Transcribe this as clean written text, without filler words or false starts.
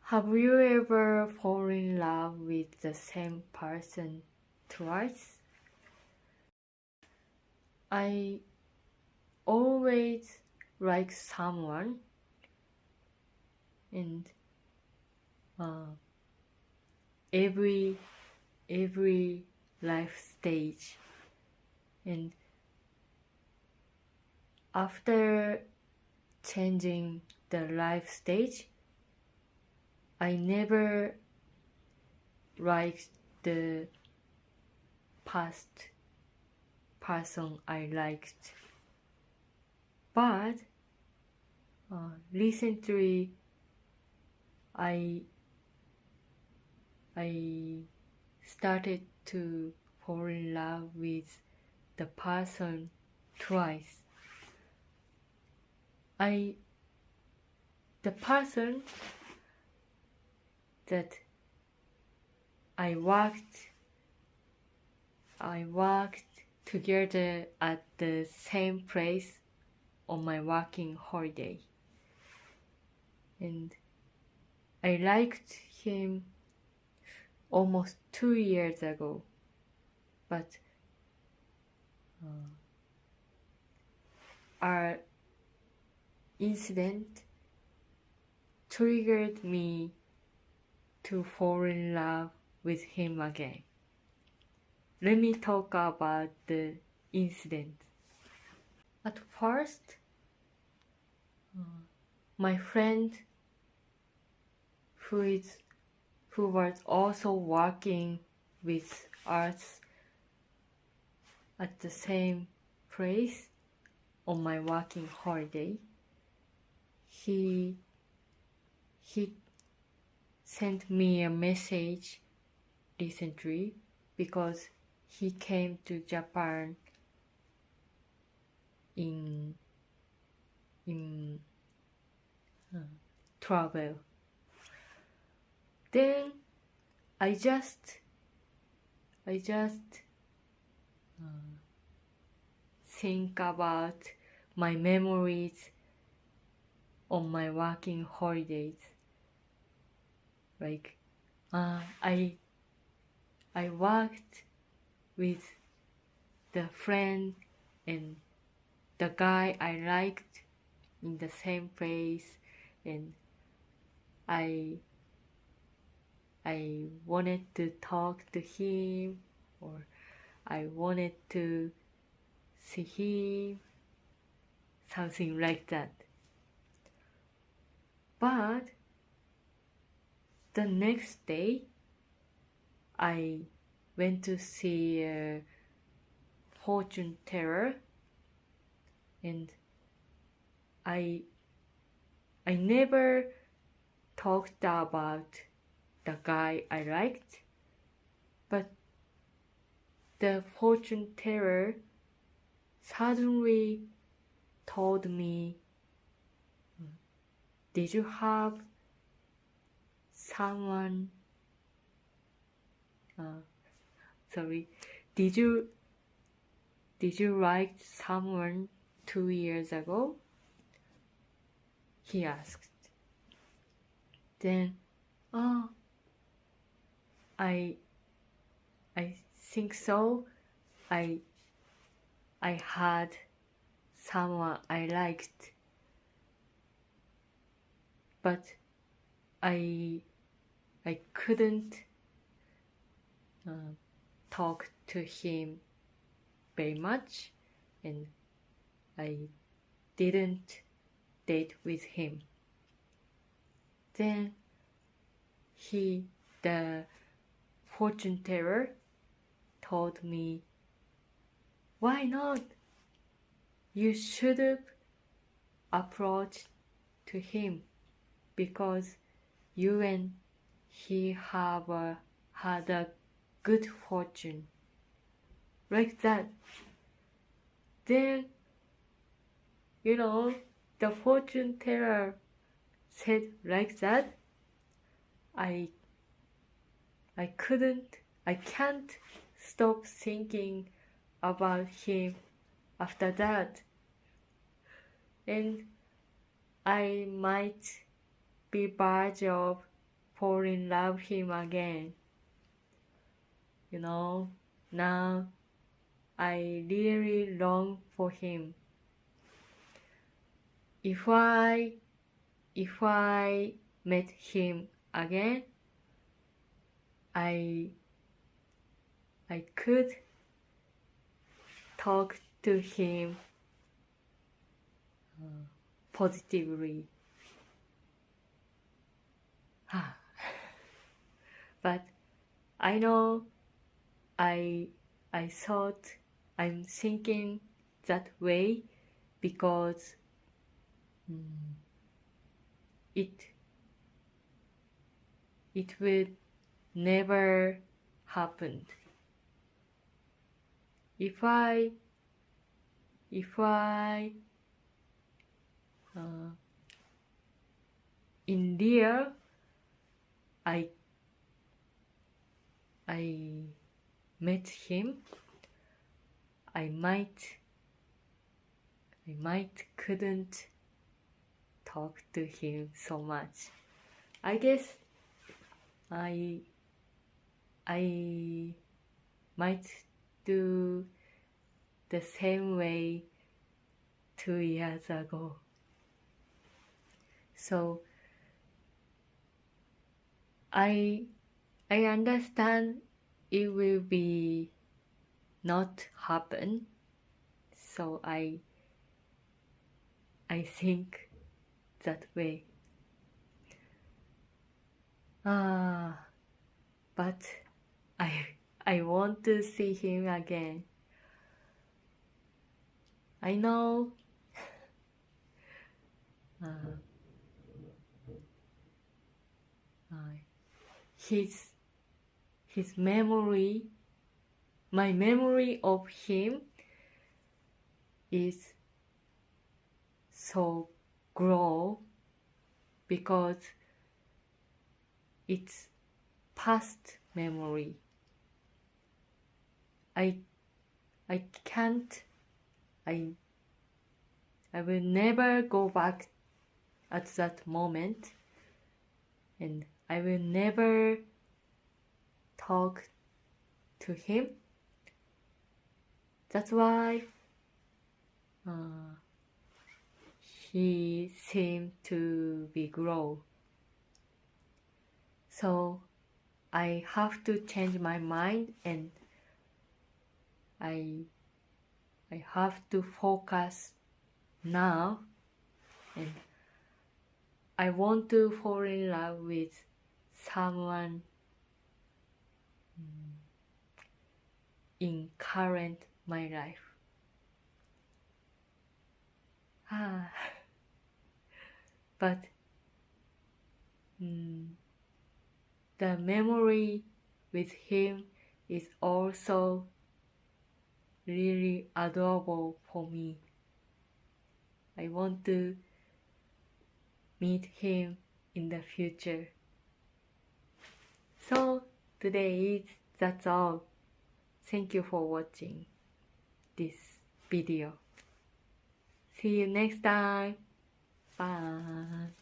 Have you ever fallen in love with the same person twice? I always like someone and every life stage, and after changing the life stage, I never liked the past person I liked. But recently I started to fall in love with the person twice. The person that I worked together at the same place on my working holiday, and I liked him almost 2 years ago, but our incident triggered me to fall in love with him again. Let me talk about the incident. At first, my friend who was also working with us at the same place on my working holiday, he sent me a message recently because he came to Japan in travel. Then I just think about my memories on my working holidays. Like I worked with the friend and the guy I liked in the same place, and I wanted to talk to him, or I wanted to see him, something like that. But the next day, I went to see a fortune teller, and I never talked about the guy I liked, but the fortune teller suddenly told me, did you have someone, did you like someone 2 years ago? He asked. Then, I think so. I had someone I liked, but I couldn't talk to him very much, and I didn't date with him. Then the fortune teller told me, why not? You should have approached to him because you and he had a good fortune. Like that. Then, the fortune teller said like that. I can't stop thinking about him after that. And I might be verge of fall in love with him again. You know, now I really long for him. If I met him again, I could talk to him positively. But I know I thought I'm thinking that way because it would never happen. If I in real I met him, I might couldn't talk to him so much. I guess I might do the same way 2 years ago. So I understand it will be not happen. So I think that way. But I want to see him again. I know his memory, my memory of him is so grow because it's past memory. I can't, I will never go back at that moment, and I will never talk to him. That's why he seemed to be grow. So I have to change my mind, and I have to focus now, and I want to fall in love with someone in current my life. But the memory with him is also really adorable for me. I want to meet him in the future. So today that's all. Thank you for watching this video. See you next time. Bye.